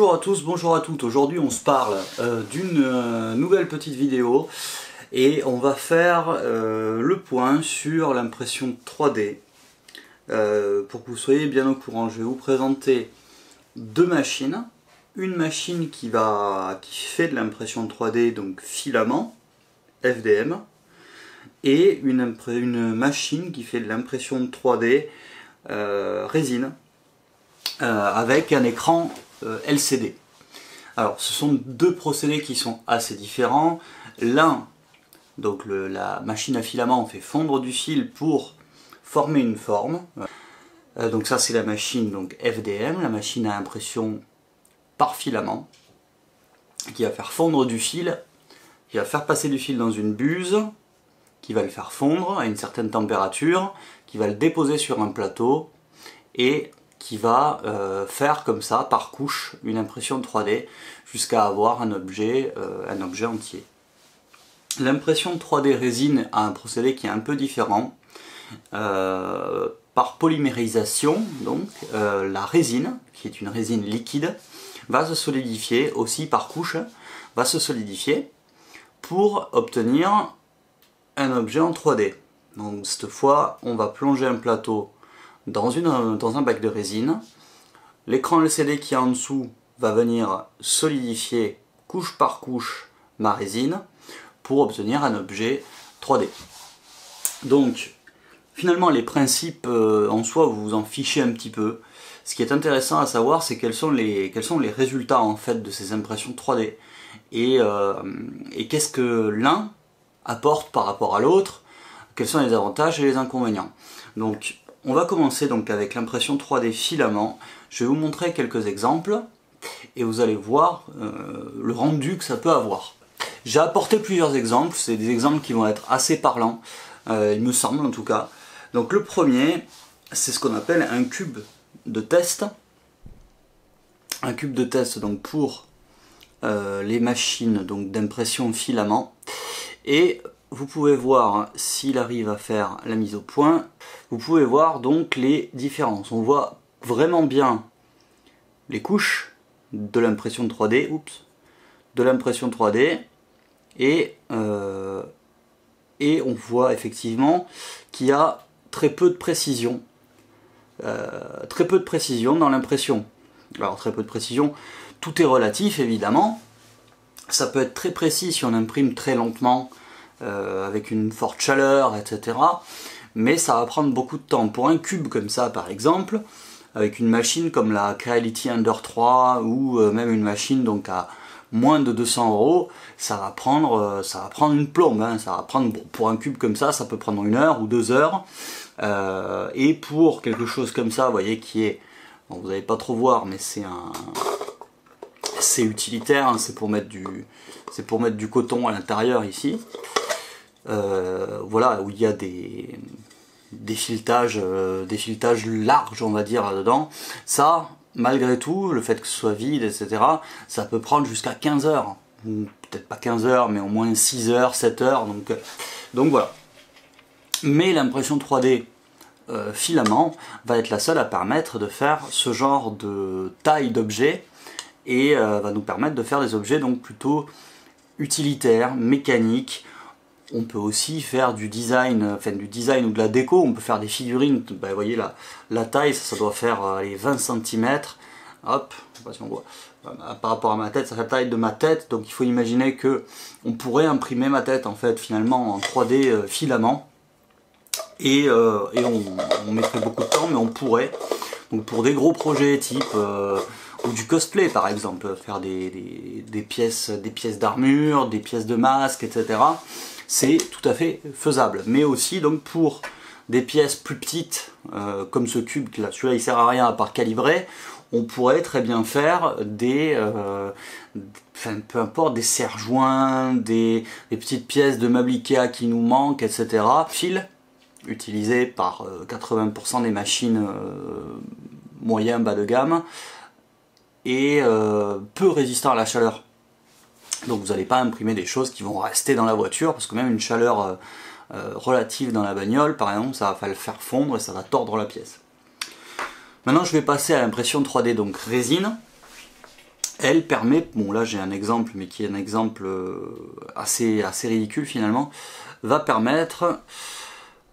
Bonjour à tous, bonjour à toutes. Aujourd'hui on se parle d'une nouvelle petite vidéo et on va faire le point sur l'impression 3D. Pour que vous soyez bien au courant, je vais vous présenter deux machines. Une machine qui fait de l'impression 3D, donc filament, FDM, et une machine qui fait de l'impression 3D résine, avec un écran LCD. Alors ce sont deux procédés qui sont assez différents. L'un, donc la machine à filament fait fondre du fil pour former une forme. Donc ça c'est la machine donc FDM, la machine à impression par filament, qui va faire fondre du fil, qui va faire passer du fil dans une buse, qui va le faire fondre à une certaine température, qui va le déposer sur un plateau et qui va faire comme ça, par couche, une impression 3D jusqu'à avoir un objet entier. L'impression 3D résine a un procédé qui est un peu différent. Par polymérisation, donc la résine, qui est une résine liquide, va se solidifier aussi par couche, va se solidifier pour obtenir un objet en 3D. Donc cette fois, on va plonger un plateau dans un bac de résine. L'écran LCD qui est en dessous va venir solidifier couche par couche ma résine pour obtenir un objet 3D. Donc finalement les principes en soi vous vous en fichez un petit peu. Ce qui est intéressant à savoir, c'est quels sont les résultats en fait de ces impressions 3D et qu'est-ce que l'un apporte par rapport à l'autre, quels sont les avantages et les inconvénients. Donc on va commencer donc avec l'impression 3D filament. Je vais vous montrer quelques exemples et vous allez voir le rendu que ça peut avoir. J'ai apporté plusieurs exemples, c'est des exemples qui vont être assez parlants, il me semble en tout cas. Donc le premier, c'est ce qu'on appelle un cube de test. Un cube de test donc pour les machines d'impression filament. Et vous pouvez voir, s'il arrive à faire la mise au point, vous pouvez voir donc les différences. On voit vraiment bien les couches de l'impression 3D, et on voit effectivement qu'il y a très peu de précision. Dans l'impression. Alors très peu de précision, tout est relatif évidemment. Ça peut être très précis si on imprime très lentement, avec une forte chaleur, etc. Mais ça va prendre beaucoup de temps. Pour un cube comme ça par exemple, avec une machine comme la Creality Ender 3 ou même une machine donc à moins de 200 €, ça va prendre une plombe. Hein. Ça va prendre, bon, pour un cube comme ça peut prendre 1 heure ou 2 heures. Et pour quelque chose comme ça, vous voyez, qui est, bon, vous n'allez pas trop voir, mais c'est utilitaire, hein, c'est pour mettre du coton à l'intérieur ici. Voilà, où il y a des filetages larges, on va dire, là-dedans. Ça, malgré tout, le fait que ce soit vide, etc., ça peut prendre jusqu'à 15 heures. Peut-être pas 15 heures, mais au moins 6 heures, 7 heures. Donc voilà. Mais l'impression 3D filament va être la seule à permettre de faire ce genre de taille d'objet et va nous permettre de faire des objets donc plutôt utilitaires, mécaniques. On peut aussi faire du design ou de la déco, on peut faire des figurines. Ben, vous voyez la taille, ça doit faire les 20 cm. Hop, je sais pas si on voit. Par rapport à ma tête, c'est la taille de ma tête, donc il faut imaginer que on pourrait imprimer ma tête en fait finalement en 3D filament. Et on mettrait beaucoup de temps, mais on pourrait, donc pour des gros projets type ou du cosplay par exemple, faire des pièces d'armure, des pièces de masque, etc. C'est tout à fait faisable. Mais aussi donc pour des pièces plus petites, comme ce cube là, celui-là il sert à rien à part calibrer, on pourrait très bien faire peu importe, des serre-joints, des petites pièces de meubles Ikea qui nous manquent, etc. Fil utilisé par 80% des machines moyen bas de gamme et peu résistant à la chaleur. Donc vous n'allez pas imprimer des choses qui vont rester dans la voiture, parce que même une chaleur relative dans la bagnole, par exemple, ça va le faire fondre et ça va tordre la pièce. Maintenant je vais passer à l'impression 3D donc résine. elle permet, bon là j'ai un exemple, mais qui est un exemple assez ridicule finalement, va permettre,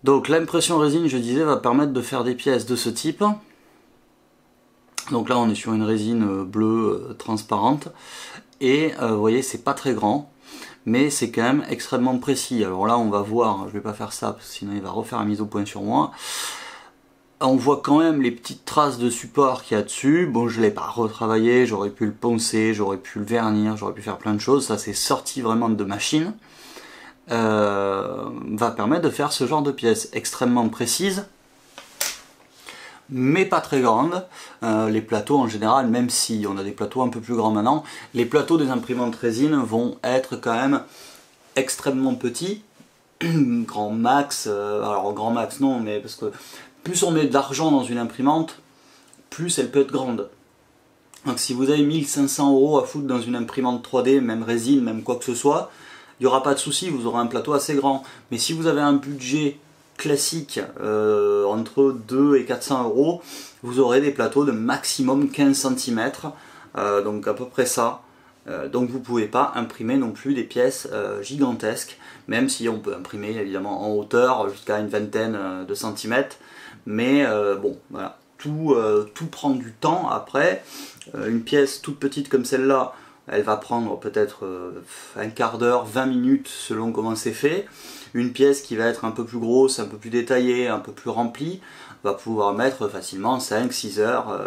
donc l'impression résine, je disais, va permettre de faire des pièces de ce type. Donc là on est sur une résine bleue transparente, et vous voyez c'est pas très grand, mais c'est quand même extrêmement précis. Alors là on va voir, je vais pas faire ça, parce que sinon il va refaire la mise au point sur moi. On voit quand même les petites traces de support qu'il y a dessus. Bon, je l'ai pas retravaillé, j'aurais pu le poncer, j'aurais pu le vernir, j'aurais pu faire plein de choses. Ça c'est sorti vraiment de machine. Va permettre de faire ce genre de pièces extrêmement précises, mais pas très grandes. Les plateaux en général, même si on a des plateaux un peu plus grands maintenant, les plateaux des imprimantes résine vont être quand même extrêmement petits. Grand max, alors grand max non, mais parce que plus on met de l'argent dans une imprimante, plus elle peut être grande. Donc si vous avez 1500 € à foutre dans une imprimante 3D, même résine, même quoi que ce soit, il n'y aura pas de souci, vous aurez un plateau assez grand. Mais si vous avez un budget classique entre 2 et 400 €, vous aurez des plateaux de maximum 15 cm, donc à peu près ça. Donc vous ne pouvez pas imprimer non plus des pièces gigantesques, même si on peut imprimer évidemment en hauteur jusqu'à une vingtaine de centimètres. Mais bon, voilà, tout prend du temps après. Une pièce toute petite comme celle-là, elle va prendre peut-être un quart d'heure, 20 minutes selon comment c'est fait. Une pièce qui va être un peu plus grosse, un peu plus détaillée, un peu plus remplie, va pouvoir mettre facilement 5-6 heures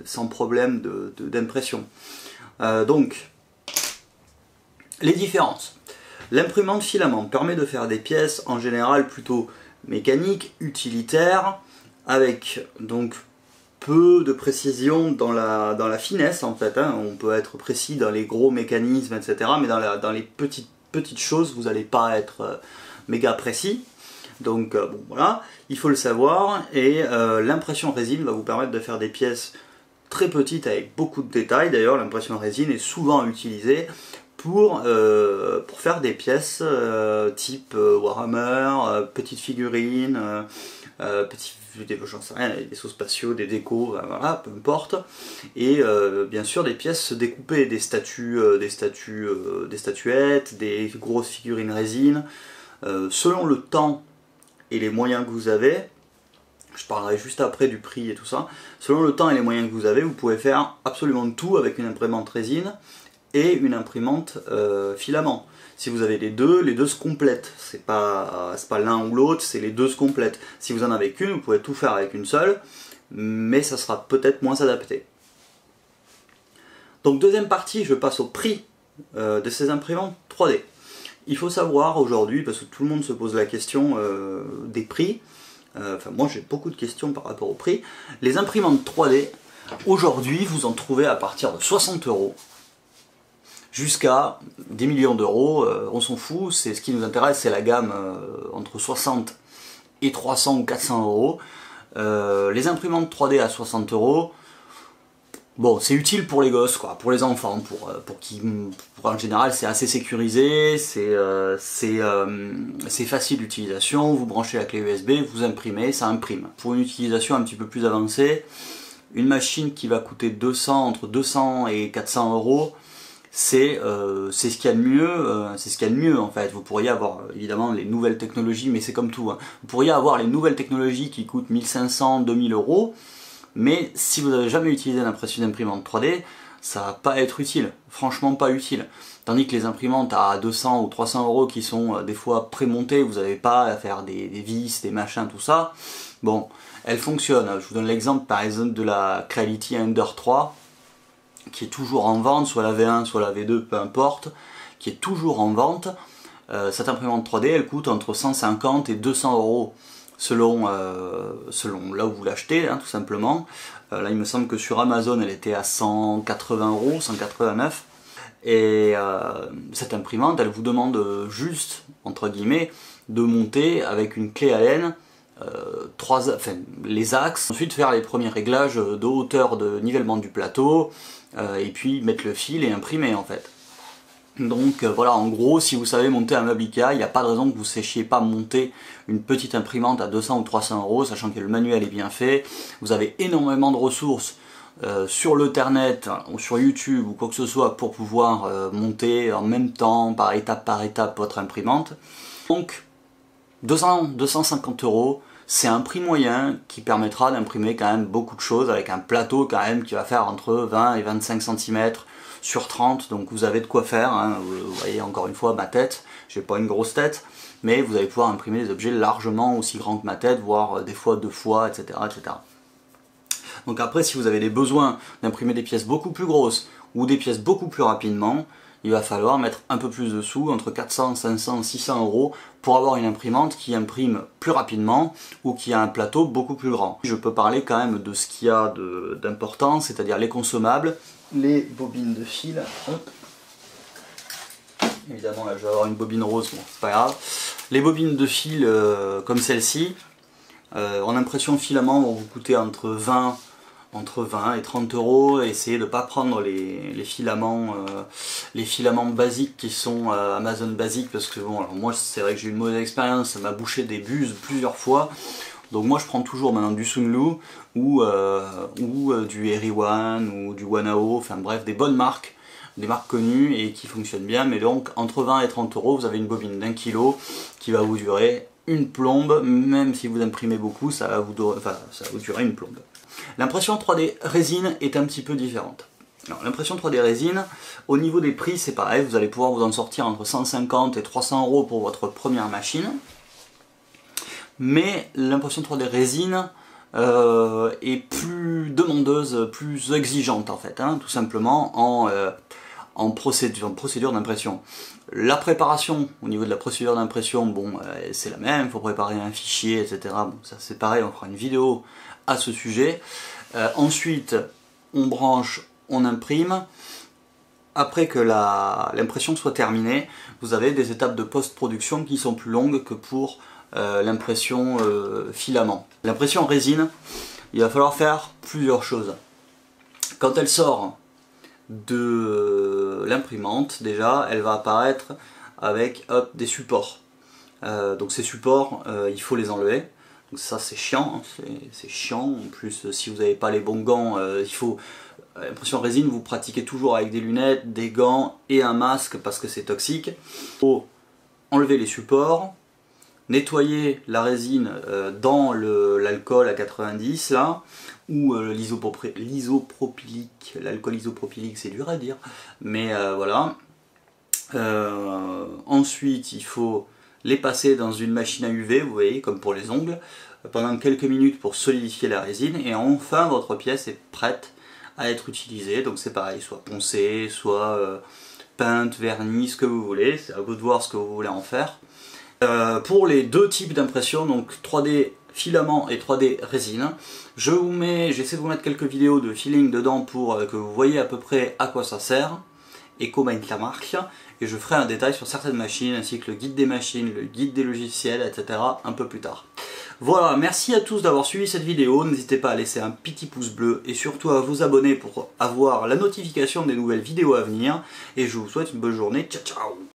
sans problème d'impression. Donc, les différences. L'imprimante filament permet de faire des pièces en général plutôt mécaniques, utilitaires, avec donc peu de précision dans la finesse en fait. Hein. On peut être précis dans les gros mécanismes, etc. Mais dans les petites choses, vous n'allez pas être méga précis. Donc bon, voilà, il faut le savoir. Et l'impression résine va vous permettre de faire des pièces très petites avec beaucoup de détails. D'ailleurs, l'impression résine est souvent utilisée pour faire des pièces type Warhammer, petites figurines, j'en sais rien, des vaisseaux spatiaux, des décos, voilà, peu importe. Et bien sûr des pièces découpées, des statuettes, des grosses figurines résine. Selon le temps et les moyens que vous avez, je parlerai juste après du prix et tout ça, selon le temps et les moyens que vous avez, vous pouvez faire absolument tout avec une imprimante résine et une imprimante filament. Si vous avez les deux se complètent. C'est pas l'un ou l'autre, c'est les deux se complètent. Si vous en avez qu'une, vous pouvez tout faire avec une seule, mais ça sera peut-être moins adapté. Donc deuxième partie, je passe au prix de ces imprimantes 3D. Il faut savoir aujourd'hui, parce que tout le monde se pose la question des prix, enfin moi j'ai beaucoup de questions par rapport au prix, les imprimantes 3D, aujourd'hui vous en trouvez à partir de 60 € jusqu'à des millions d'euros, on s'en fout, c'est ce qui nous intéresse, c'est la gamme entre 60 et 300 ou 400 €. Les imprimantes 3D à 60 €, bon, c'est utile pour les gosses, quoi, pour les enfants, en général c'est assez sécurisé, c'est facile d'utilisation, vous branchez la clé USB, vous imprimez, ça imprime. Pour une utilisation un petit peu plus avancée, une machine qui va coûter entre 200 et 400 €, c'est ce qu'il y a de mieux, c'est ce qu'il y a de mieux en fait. Vous pourriez avoir évidemment les nouvelles technologies, mais c'est comme tout, hein. Vous pourriez avoir les nouvelles technologies qui coûtent 1500, 2000 €, mais si vous n'avez jamais utilisé l'impression d'imprimante 3D, ça va pas être utile, franchement pas utile. Tandis que les imprimantes à 200 ou 300 € qui sont des fois prémontées, vous n'avez pas à faire des vis, des machins, tout ça, bon, elles fonctionnent. Je vous donne l'exemple par exemple de la Creality Ender 3, qui est toujours en vente, soit la V1, soit la V2, peu importe, qui est toujours en vente. Cette imprimante 3D, elle coûte entre 150 et 200 € selon là où vous l'achetez, hein, tout simplement. Là, il me semble que sur Amazon, elle était à 180 €, 189 €. Et cette imprimante, elle vous demande juste, entre guillemets, de monter avec une clé Allen les axes, ensuite faire les premiers réglages de hauteur de nivellement du plateau, et puis mettre le fil et imprimer en fait. Donc voilà, en gros, si vous savez monter un meuble Ikea, il n'y a pas de raison que vous ne sachiez pas monter une petite imprimante à 200 ou 300 €, sachant que le manuel est bien fait. Vous avez énormément de ressources sur l'Ethernet ou sur YouTube ou quoi que ce soit pour pouvoir monter en même temps par étape votre imprimante. Donc 250 €, c'est un prix moyen qui permettra d'imprimer quand même beaucoup de choses avec un plateau quand même qui va faire entre 20 et 25 cm sur 30, donc vous avez de quoi faire, hein. Vous voyez encore une fois ma tête, j'ai pas une grosse tête, mais vous allez pouvoir imprimer des objets largement aussi grands que ma tête, voire des fois 2 fois, etc., etc. Donc après, si vous avez des besoins d'imprimer des pièces beaucoup plus grosses ou des pièces beaucoup plus rapidement, il va falloir mettre un peu plus de sous, entre 400, 500, 600 € pour avoir une imprimante qui imprime plus rapidement ou qui a un plateau beaucoup plus grand. Je peux parler quand même de ce qu'il y a d'important, c'est-à-dire les consommables, les bobines de fil. Hop. Évidemment là je vais avoir une bobine rose, bon c'est pas grave. Les bobines de fil comme celle-ci, en impression filament vont vous coûter entre 20 et 30 €. Essayez de ne pas prendre les filaments basiques qui sont Amazon basiques, parce que bon, alors moi c'est vrai que j'ai eu une mauvaise expérience, ça m'a bouché des buses plusieurs fois. Donc moi je prends toujours maintenant du Sunlu ou du Eriwan ou du Wanao, enfin bref des bonnes marques, des marques connues et qui fonctionnent bien. Mais donc entre 20 et 30 € vous avez une bobine d'1 kg qui va vous durer une plombe, même si vous imprimez beaucoup, ça va vous durer une plombe. L'impression 3D résine est un petit peu différente. L'impression 3D résine, au niveau des prix c'est pareil, vous allez pouvoir vous en sortir entre 150 et 300 € pour votre première machine. Mais l'impression 3D résine est plus demandeuse, plus exigeante en fait, hein, tout simplement en procédure d'impression. La préparation, au niveau de la procédure d'impression, bon, c'est la même, il faut préparer un fichier, etc. Bon, ça c'est pareil, on fera une vidéo à ce sujet. Ensuite, on branche, on imprime. Après que l'impression soit terminée, vous avez des étapes de post-production qui sont plus longues que pour l'impression filament. L'impression résine, il va falloir faire plusieurs choses. Quand elle sort de l'imprimante, déjà, elle va apparaître avec des supports. Donc ces supports, il faut les enlever. Donc ça c'est chiant, hein, c'est chiant. En plus, si vous n'avez pas les bons gants, il faut... L'impression résine, vous pratiquez toujours avec des lunettes, des gants et un masque parce que c'est toxique. Il faut enlever les supports, nettoyer la résine dans l'alcool à 90 là, ou l'isopropylique. L'alcool isopropylique c'est dur à dire, mais voilà. Ensuite il faut les passer dans une machine à UV, vous voyez, comme pour les ongles, pendant quelques minutes pour solidifier la résine, et enfin votre pièce est prête à être utilisée. Donc c'est pareil, soit poncée, soit peinte, vernis, ce que vous voulez, c'est à vous de voir ce que vous voulez en faire. Pour les deux types d'impression, donc 3D filament et 3D résine, j'essaie de vous mettre quelques vidéos de feeling dedans pour que vous voyez à peu près à quoi ça sert et comment la marque, et je ferai un détail sur certaines machines ainsi que le guide des machines, le guide des logiciels, etc. un peu plus tard. Voilà, merci à tous d'avoir suivi cette vidéo, n'hésitez pas à laisser un petit pouce bleu et surtout à vous abonner pour avoir la notification des nouvelles vidéos à venir, et je vous souhaite une bonne journée, ciao ciao.